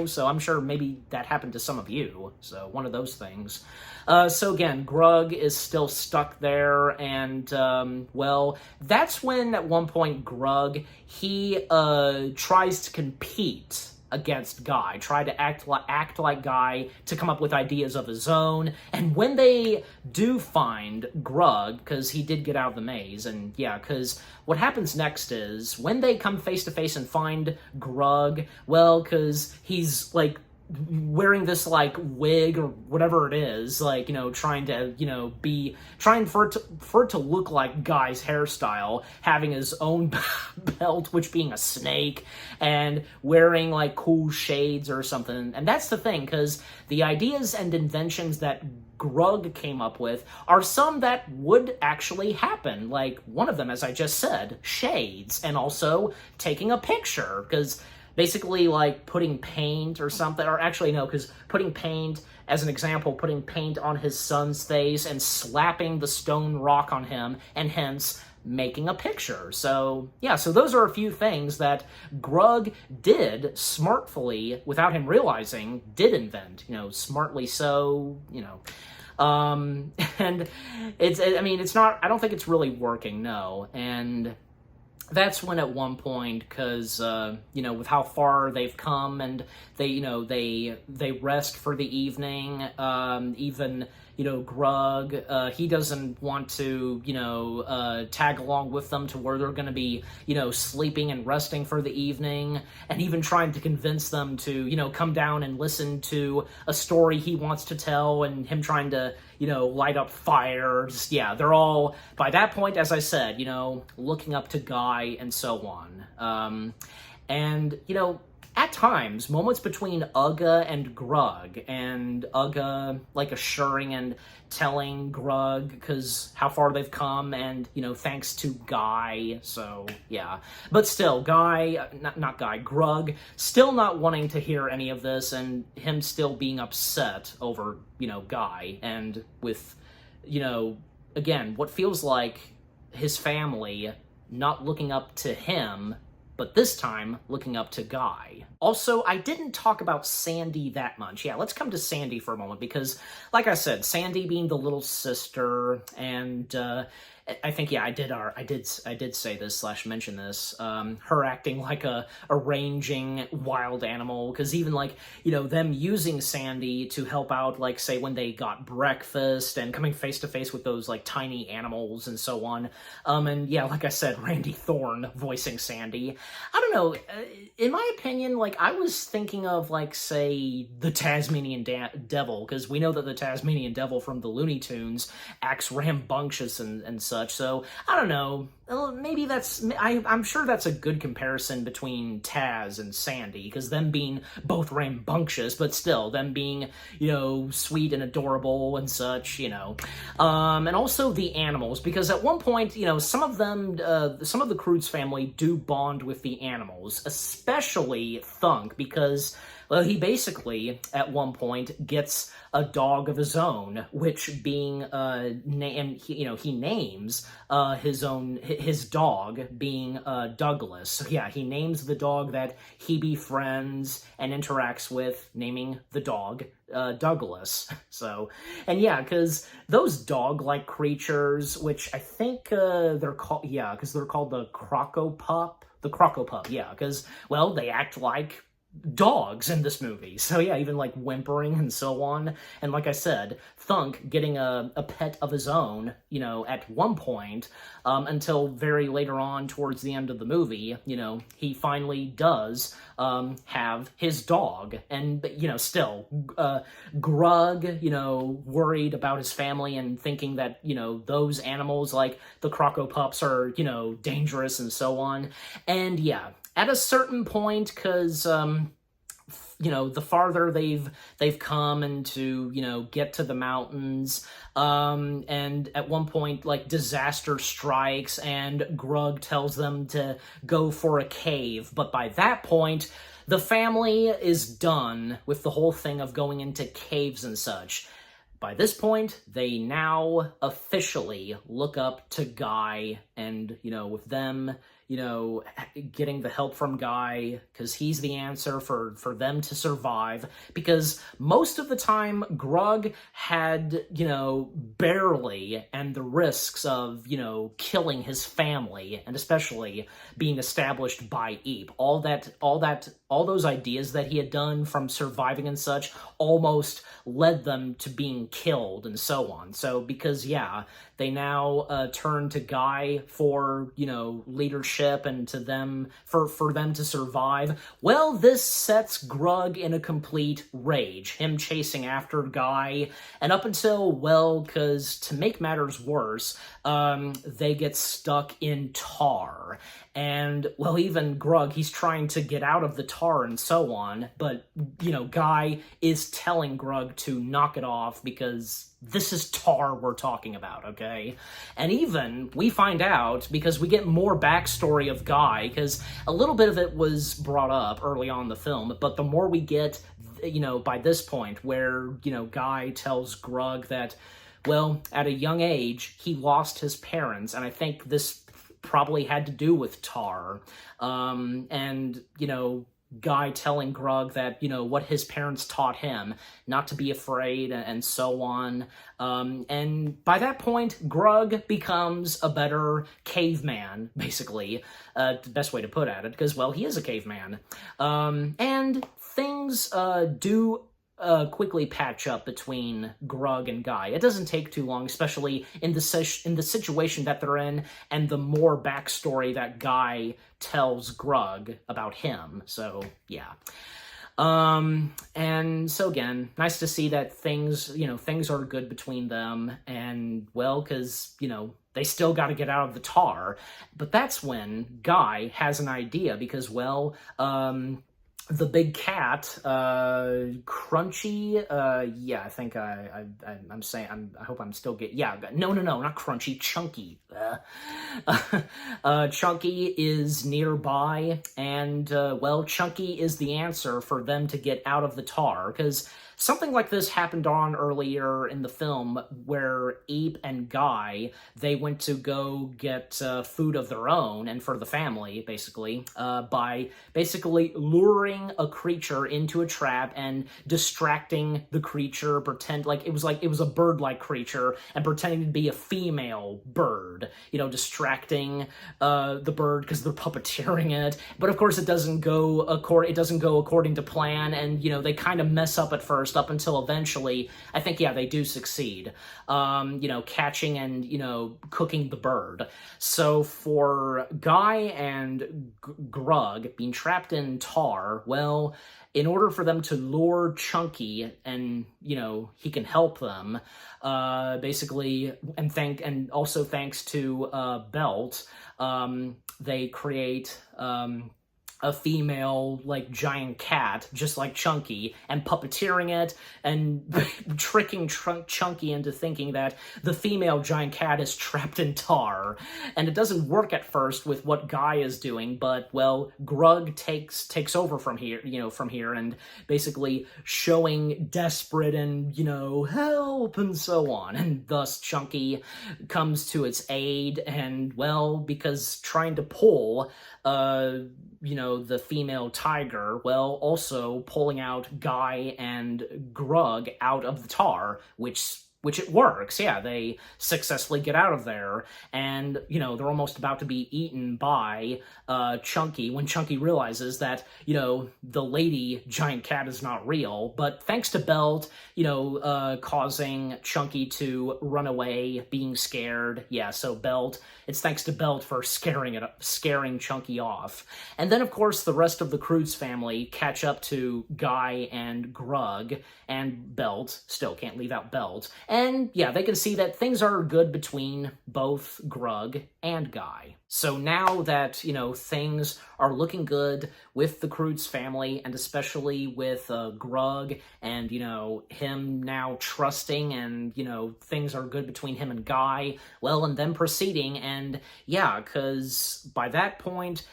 so I'm sure maybe that happened to some of you, so one of those things. So again, Grug is still stuck there, and, well, that's when, at one point, Grug, he tries to compete against Guy, try to act like Guy to come up with ideas of his own, and when they do find Grug, because he did get out of the maze, and yeah, because what happens next is, when they come face to face and find Grug, well, because he's, like, wearing this, like, wig or whatever it is, like, trying to, trying for it to look like Guy's hairstyle, having his own belt, which being a snake, and wearing, like, cool shades or something. And that's the thing, because the ideas and inventions that Grug came up with are some that would actually happen. Like, one of them, as I just said, shades, and also taking a picture, because... basically, like, putting paint or something, or actually, no, because putting paint, as an example, putting paint on his son's face and slapping the stone rock on him, and hence making a picture. So, yeah, so those are a few things that Grug did smartfully, without him realizing, did invent, smartly so, and it's not, I don't think it's really working, no, and... that's when at one point, because, with how far they've come and they rest for the evening, even, Grug, he doesn't want to, tag along with them to where they're going to be, sleeping and resting for the evening, and even trying to convince them to, come down and listen to a story he wants to tell, and him trying to, light up fires. Yeah, they're all, by that point, as I said, looking up to Guy and so on. And, at times, moments between Uga and Grug, and Uga, like, assuring and telling Grug, because how far they've come, and, thanks to Guy, so, yeah. But still, Grug, still not wanting to hear any of this, and him still being upset over, Guy, and with, again, what feels like his family not looking up to him, but this time looking up to Guy. Also, I didn't talk about Sandy that much. Yeah, let's come to Sandy for a moment, because, like I said, Sandy being the little sister, and I think, yeah, I did say this slash mention this. Her acting like a ranging wild animal, because even like, them using Sandy to help out, like, say when they got breakfast and coming face to face with those like tiny animals and so on. And yeah, like I said, Randy Thorne voicing Sandy. I don't know. In my opinion, like, I was thinking of, like, say, the Tasmanian Devil, because we know that the Tasmanian Devil from the Looney Tunes acts rambunctious and such, so I don't know. Maybe I'm sure that's a good comparison between Taz and Sandy, because them being both rambunctious, but still, them being, sweet and adorable and such, and also the animals, because at one point, some of the Croods family do bond with the animals, especially Thunk, because, well, he basically, at one point, gets a dog of his own, which being, he names his dog being Douglas. So yeah, he names the dog that he befriends and interacts with, naming the dog Douglas. So, and yeah, because those dog-like creatures, which I think they're called, yeah, because they're called the Crocopup. The Crocopup, yeah, because, well, they act like dogs in this movie. So yeah, even like whimpering and so on. And like I said, Thunk getting a pet of his own, at one point, until very later on towards the end of the movie, he finally does have his dog. And, still, Grug, worried about his family and thinking that, those animals like the Crocopups are, dangerous and so on. And yeah, at a certain point, because, the farther they've come and to, get to the mountains, and at one point, like, disaster strikes and Grug tells them to go for a cave. But by that point, the family is done with the whole thing of going into caves and such. By this point, they now officially look up to Guy, and, with them, getting the help from Guy, because he's the answer for them to survive, because most of the time, Grug had, barely, and the risks of, killing his family, and especially being established by Eep. All those ideas that he had done from surviving and such almost led them to being killed and so on. So, because, yeah, they now turn to Guy for, leadership and to them, for them to survive. Well, this sets Grug in a complete rage, him chasing after Guy, and up until, well, because to make matters worse, they get stuck in tar. And, well, even Grug, he's trying to get out of the tar and so on, but, Guy is telling Grug to knock it off because this is tar we're talking about, okay? And even, we find out, because we get more backstory of Guy, because a little bit of it was brought up early on in the film, but the more we get, by this point, where, Guy tells Grug that, well, at a young age, he lost his parents, and I think this probably had to do with tar. And, Guy telling Grug that, what his parents taught him, not to be afraid and so on. And by that point, Grug becomes a better caveman, basically. The best way to put it, because, well, he is a caveman. And things do quickly patch up between Grug and Guy. It doesn't take too long, especially in the situation that they're in, and the more backstory that Guy tells Grug about him. So, yeah. And so again, nice to see that things are good between them, and, well, because, they still got to get out of the tar. But that's when Guy has an idea, because, well, the big cat, Crunchy, yeah, I think I'm saying, I hope I'm still getting, yeah, no, not Crunchy, Chunky. Chunky is nearby, and, well, Chunky is the answer for them to get out of the tar, because something like this happened on earlier in the film where Ape and Guy, they went to go get food of their own and for the family, basically, by basically luring a creature into a trap and distracting the creature, pretend like it was a bird-like creature and pretending to be a female bird, distracting the bird because they're puppeteering it. But of course it doesn't go according to plan, and they kind of mess up at first, up until eventually, I think, yeah, they do succeed, catching and, cooking the bird. So for Guy and Grug being trapped in tar, well, in order for them to lure Chunky and, he can help them, basically, and also thanks to Belt, they create, a female, giant cat, just like Chunky, and puppeteering it, and tricking Chunky into thinking that the female giant cat is trapped in tar. And it doesn't work at first with what Guy is doing, but, well, Grug takes over from here, and basically showing desperate and, help, and so on. And thus Chunky comes to its aid, and, well, because trying to pull, the female tiger, well, also pulling out Guy and Grug out of the tar, which it works. Yeah, they successfully get out of there, and, they're almost about to be eaten by Chunky when Chunky realizes that, the lady giant cat is not real, but thanks to Belt, causing Chunky to run away, being scared. Yeah, so Belt, it's thanks to Belt for scaring Chunky off. And then, of course, the rest of the Croods family catch up to Guy and Grug, and Belt, still can't leave out Belt, and yeah, they can see that things are good between both Grug and Guy. So now that, things are looking good with the Croods family, and especially with Grug and, him now trusting, and, things are good between him and Guy, well, and them proceeding, and yeah, because by that point,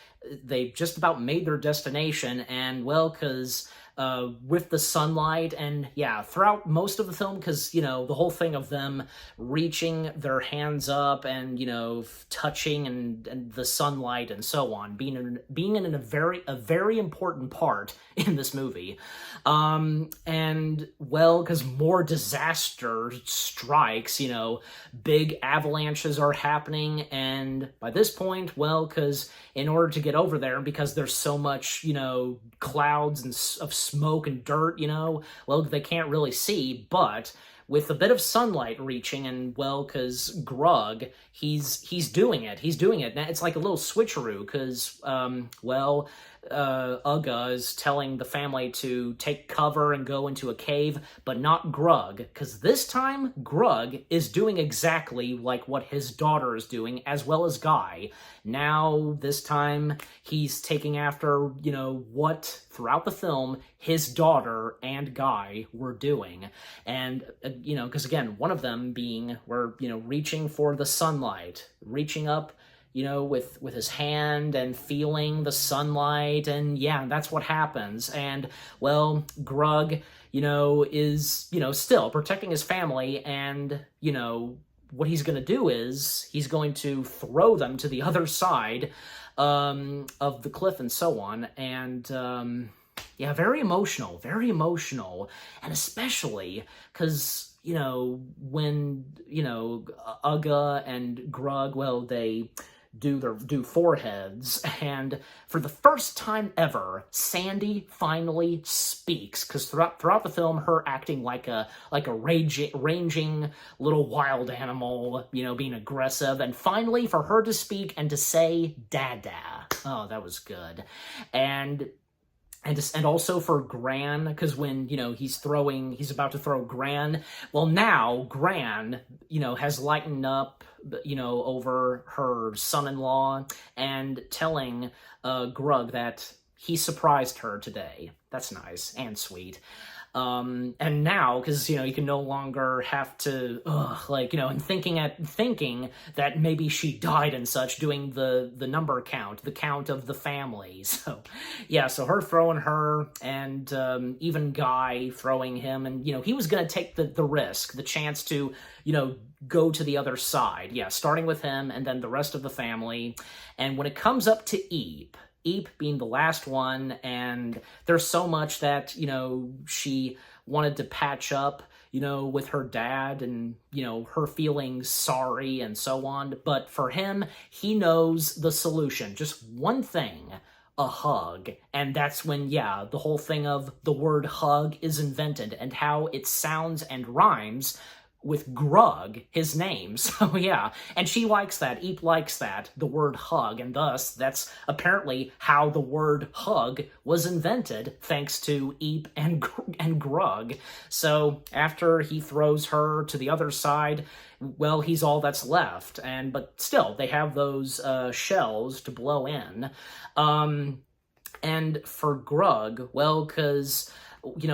they've just about made their destination, and, well, because with the sunlight, and yeah, throughout most of the film, because, the whole thing of them reaching their hands up and, touching and the sunlight and so on, being in a very important part in this movie. And, well, because more disaster strikes, big avalanches are happening, and by this point, well, because in order to get over there, because there's so much, clouds and of smoke and dirt, well, they can't really see, but with a bit of sunlight reaching, and, well, because Grug, he's doing it. Now, it's like a little switcheroo, because, well, Uga is telling the family to take cover and go into a cave, but not Grug, because this time, Grug is doing exactly like what his daughter is doing, as well as Guy. Now, this time, he's taking after, what, throughout the film, his daughter and Guy were doing. And, because again, one of them being, reaching for the sunlight, reaching up, with his hand and feeling the sunlight, and yeah, that's what happens. And, well, Grug, is, still protecting his family, and, what he's going to do is he's going to throw them to the other side of the cliff and so on, and, yeah, very emotional, and especially because, when, Uga and Grug, well, they do foreheads, and for the first time ever, Sandy finally speaks, because throughout the film, her acting like a ranging little wild animal, being aggressive, and finally for her to speak and to say "Dada." Oh, that was good. And also for Gran, because when, he's about to throw Gran, well, now Gran, has lightened up, over her son-in-law, and telling Grug that he surprised her today. That's nice and sweet. And now, because, you can no longer have to, and thinking that maybe she died and such, doing the number count, the count of the family. So, yeah, so her throwing her, and even Guy throwing him, and, he was going to take the risk, the chance to, go to the other side. Yeah, starting with him, and then the rest of the family. And when it comes up to Eep being the last one, and there's so much that, she wanted to patch up, with her dad, and, her feeling sorry and so on. But for him, he knows the solution. Just one thing: a hug. And that's when, the whole thing of the word hug is invented, and how it sounds and rhymes with Grug, his name. So yeah, and she likes that. Eep likes that, the word hug, and thus that's apparently how the word hug was invented, thanks to Eep and Grug. So after he throws her to the other side, well, he's all that's left, but still, they have those shells to blow in. And for Grug, well, because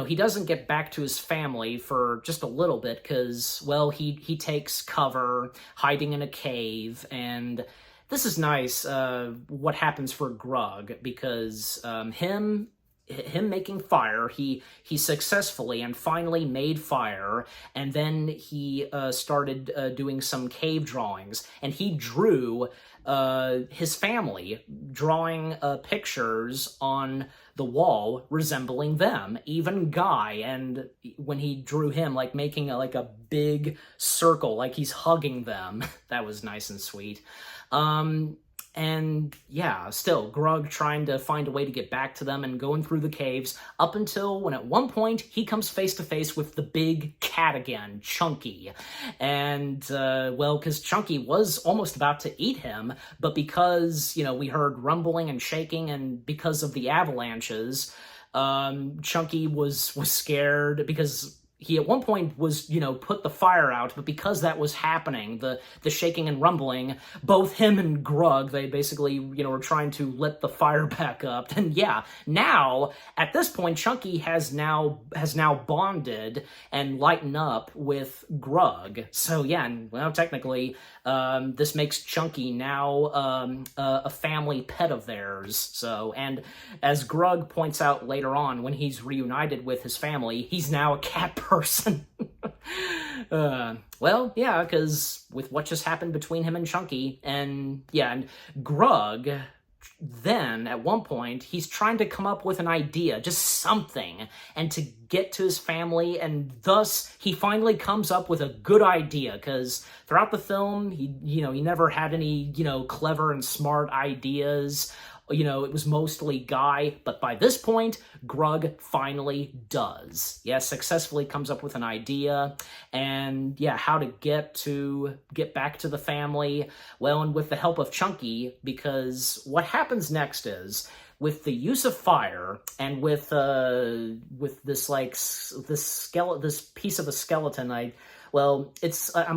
he doesn't get back to his family for just a little bit because, well, he takes cover hiding in a cave. And this is nice, what happens for Grug, because him making fire, he successfully and finally made fire, and then he started doing some cave drawings, and he drew his family, drawing pictures on the wall resembling them, even Guy, and when he drew him, like making a big circle, like he's hugging them. That was nice and sweet. And yeah, still, Grug trying to find a way to get back to them and going through the caves, up until when at one point he comes face to face with the big cat again, Chunky. And, well, because Chunky was almost about to eat him, but because, we heard rumbling and shaking, and because of the avalanches, Chunky was scared, because he at one point was, put the fire out, but because that was happening, the shaking and rumbling, both him and Grug, they basically, were trying to let the fire back up. And yeah, now, at this point, Chunky has now bonded and lightened up with Grug. So yeah, and well, technically, this makes Chunky now a family pet of theirs. So, and as Grug points out later on, when he's reunited with his family, he's now a cat person. Well, yeah, because with what just happened between him and Chunky, and yeah, and Grug, then at one point he's trying to come up with an idea, just something, and to get to his family, and thus he finally comes up with a good idea, because throughout the film he never had any clever and smart ideas. It was mostly Guy, but by this point, Grug finally does. Yeah, successfully comes up with an idea, and yeah, how to get back to the family. Well, and with the help of Chunky, because what happens next is, with the use of fire, and with this this piece of a skeleton, I'm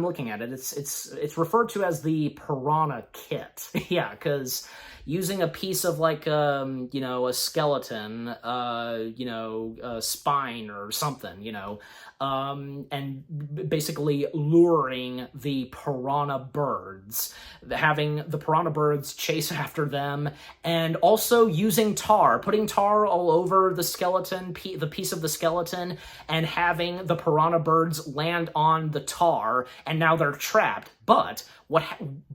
looking at it. It's referred to as the Piranha Kit. Yeah, because using a piece of a skeleton, a spine or something, and basically luring the piranha birds, having the piranha birds chase after them, and also using tar, putting tar all over the skeleton, the piece of the skeleton, and having the piranha birds land on the tar, and now they're trapped. But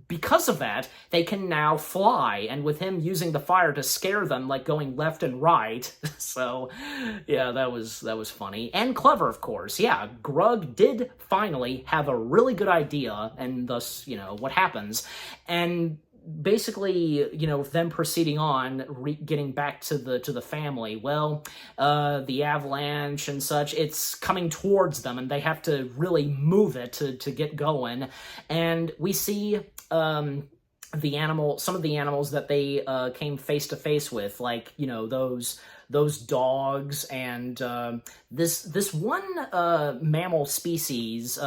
because of that, they can now fly, and with him using the fire to scare them, like going left and right. So, yeah, that was funny and clever, of course. Yeah, Grug did finally have a really good idea, and thus, what happens, and basically, them proceeding on, getting back to the family. Well, the avalanche and such, it's coming towards them, and they have to really move it to get going. And we see some of the animals that they came face to face with, like those dogs, and this one mammal species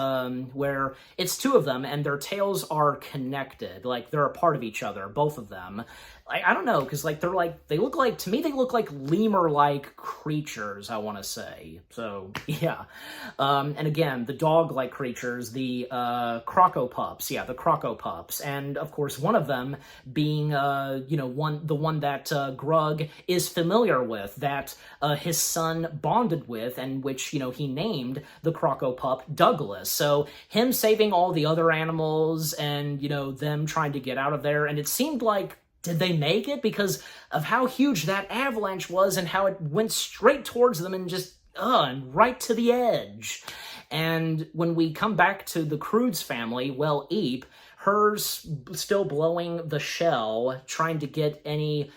where it's two of them, and their tails are connected, like they're a part of each other, both of them. I don't know, because like they look like, to me they look like lemur-like creatures, I want to say. So yeah, and again, the dog-like creatures, the crocopups, yeah, the crocopups, and of course one of them being the one that Grug is familiar with, that his son bonded with, and which he named the crocopup Douglas. So him saving all the other animals, and them trying to get out of there, and it seemed like, did they make it? Because of how huge that avalanche was and how it went straight towards them and just, and right to the edge. And when we come back to the Croods family, well, Eep, her's still blowing the shell, trying to get any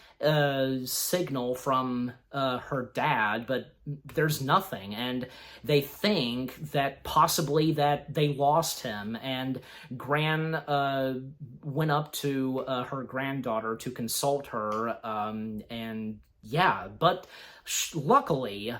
signal from her dad, but there's nothing, and they think that possibly that they lost him, and Gran went up to her granddaughter to consult her, and yeah, but luckily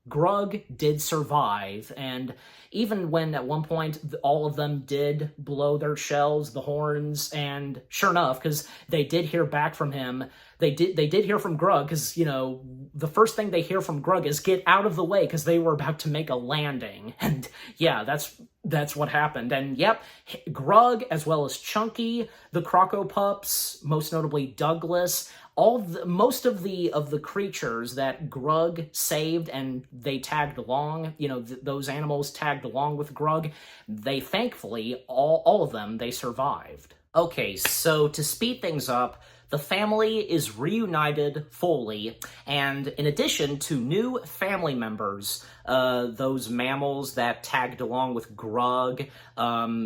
Grug did survive, and even when at one point all of them did blow their shells, the horns, and sure enough, because they did hear back from him, they did hear from Grug, because the first thing they hear from Grug is get out of the way, because they were about to make a landing, and yeah, that's what happened. And yep, Grug, as well as Chunky, the Crocopups, most notably Douglas, most of the creatures that Grug saved, and they tagged along, those animals tagged along with Grug, they thankfully, all of them, they survived. Okay, so to speed things up, the family is reunited fully, and in addition to new family members, those mammals that tagged along with Grug,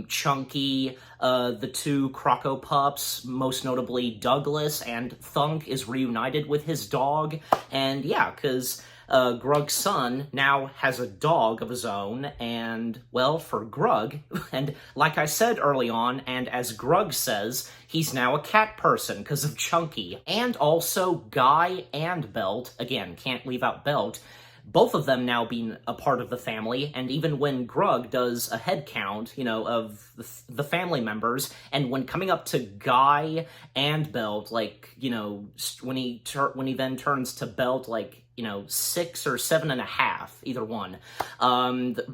Chunky, the two Crocopups, most notably Douglas, and Thunk is reunited with his dog, and yeah, because Grug's son now has a dog of his own, and, well, for Grug, and like I said early on, and as Grug says, he's now a cat person because of Chunky. And also Guy and Belt, again, can't leave out Belt, both of them now being a part of the family, and even when Grug does a head count, of the family members, and when coming up to Guy and Belt, like, when he then turns to Belt, like, 6 or 7.5, either one,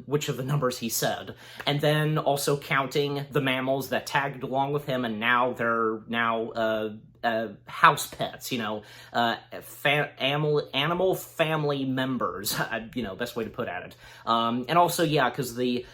which of the numbers he said. And then also counting the mammals that tagged along with him, and now they're house pets, animal family members, best way to put it. And also, yeah, because the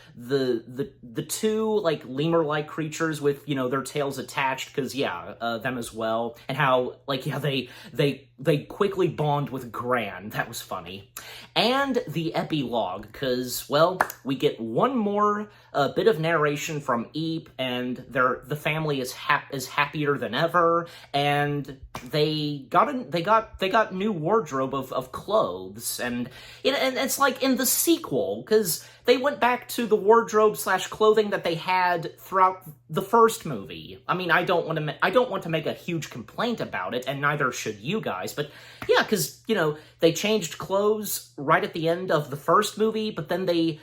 two, like, lemur-like creatures with, their tails attached, because, yeah, them as well, and how, like, yeah, they quickly bond with Gran. That was funny. And the epilogue, because, well, we get one more bit of narration from Eep, and the family is happier than ever, and they got new wardrobe of clothes, and it's like in the sequel, because they went back to the wardrobe / clothing that they had throughout the first movie. I mean, I don't want to make a huge complaint about it, and neither should you guys, but yeah, because, they changed clothes right at the end of the first movie, but then they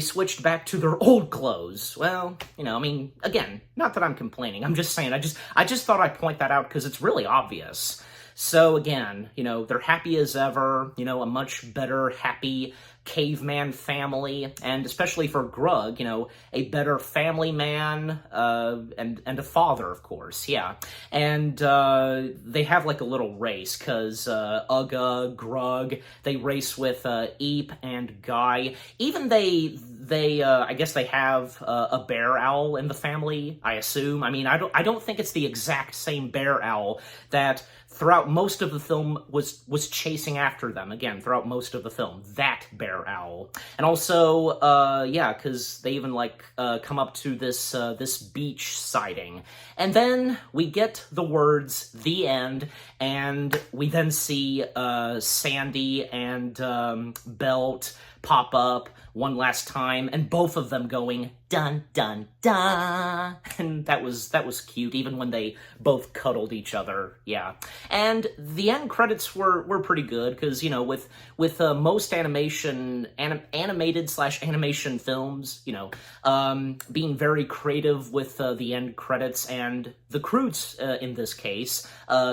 switched back to their old clothes. Well, I mean, again, not that I'm complaining, I'm just saying, I just thought I'd point that out because it's really obvious. So again, they're happy as ever, a much better, happy caveman family, and especially for Grug, a better family man, and a father, of course, yeah. And they have like a little race, because Uga, Grug, they race with Eep and Guy. Even they I guess they have a bear owl in the family, I assume. I mean, I don't think it's the exact same bear owl that throughout most of the film was chasing after them, again, throughout most of the film, that bear owl. And also, yeah, because they even, like, come up to this beach sighting. And then we get the words, "the end," and we then see Sandy and Belt pop up one last time, and both of them going, dun, dun, dun. And that was cute, even when they both cuddled each other, yeah. And the end credits were pretty good, because, you know, with most animated slash animation films, you know, being very creative with the end credits, and the Croods, in this case,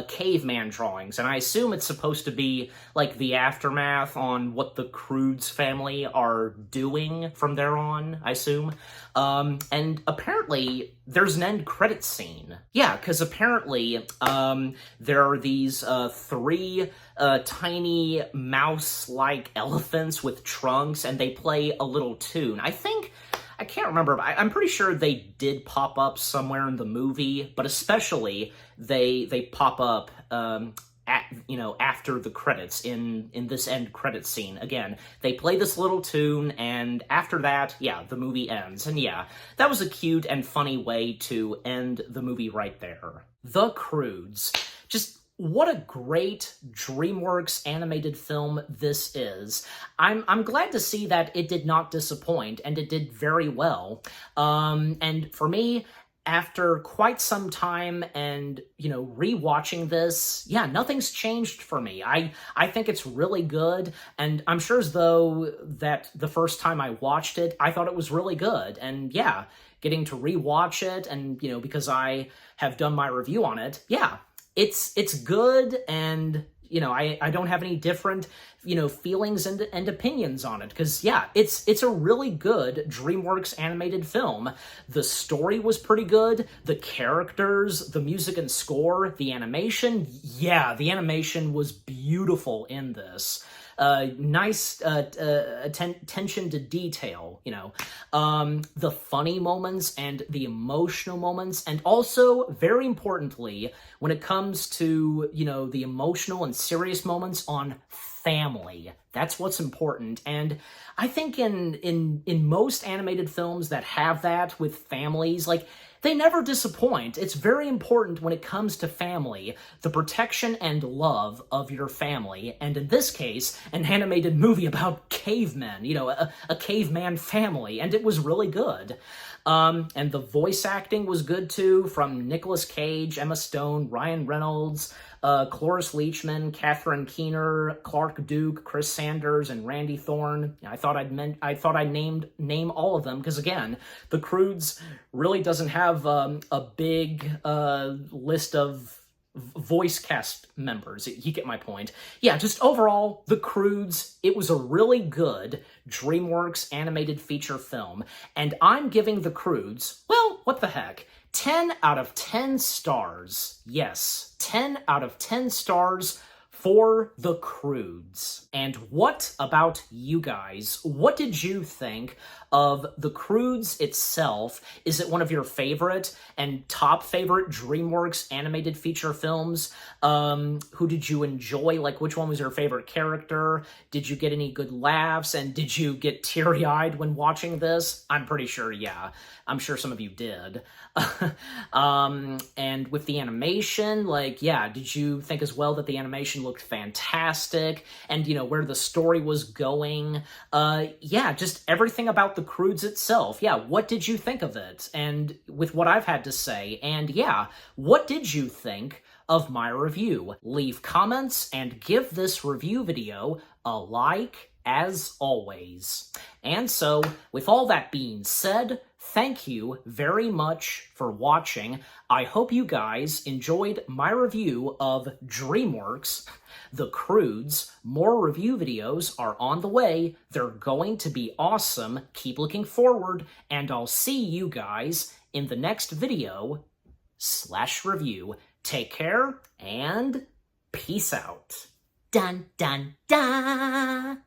caveman drawings, and I assume it's supposed to be, like, the aftermath on what the Croods family are doing from there on, I assume. And apparently, there's an end credits scene. Yeah, because apparently, there are these, three, tiny mouse-like elephants with trunks, and they play a little tune. I can't remember, but I'm pretty sure they did pop up somewhere in the movie, but especially they pop up, after the credits in this end credits scene. Again, they play this little tune, and after that, yeah, the movie ends. And yeah, that was a cute and funny way to end the movie right there. The Croods. Just what a great DreamWorks animated film this is. I'm glad to see that it did not disappoint, and it did very well. And for me, after quite some time and, you know, rewatching this, yeah, nothing's changed for me. I think it's really good, and I'm sure as though that the first time I watched it, I thought it was really good. And yeah, getting to rewatch it, and, you know, because I have done my review on it, yeah, it's good, and, you know, I don't have any different, you know, feelings and opinions on it, because, yeah, it's a really good DreamWorks animated film. The story was pretty good, the characters, the music and score, the animation, yeah, the animation was beautiful in this. Nice attention to detail, you know, the funny moments and the emotional moments, and also, very importantly, when it comes to, you know, the emotional and serious moments on family. That's what's important. And I think in most animated films that have that with families, like, they never disappoint. It's very important when it comes to family, the protection and love of your family, and in this case, an animated movie about cavemen, you know, a caveman family, and it was really good. And the voice acting was good too, from Nicolas Cage, Emma Stone, Ryan Reynolds, Cloris Leachman, Catherine Keener, Clark Duke, Chris Sanders, and Randy Thorne. I thought I'd name all of them, because again, the Croods really doesn't have a big list of voice cast members. You get my point. Yeah, just overall, The Croods, it was a really good DreamWorks animated feature film, and I'm giving The Croods, well, what the heck, 10 out of 10 stars. Yes, 10 out of 10 stars for The Croods. And what about you guys? What did you think of The Croods itself? Is it one of your favorite and top favorite DreamWorks animated feature films? Who did you enjoy? Like, which one was your favorite character? Did you get any good laughs? And did you get teary-eyed when watching this? I'm pretty sure, yeah. I'm sure some of you did. And with the animation, like, yeah, did you think as well that the animation looked fantastic? And, you know, where the story was going? Yeah, just everything about The Croods itself. Yeah, what did you think of it? And with what I've had to say, and yeah, what did you think of my review? Leave comments and give this review video a like, as always. And so, with all that being said, thank you very much for watching. I hope you guys enjoyed my review of DreamWorks' The Croods. More review videos are on the way. They're going to be awesome. Keep looking forward, and I'll see you guys in the next video/review. Take care, and peace out. Dun, dun, dun!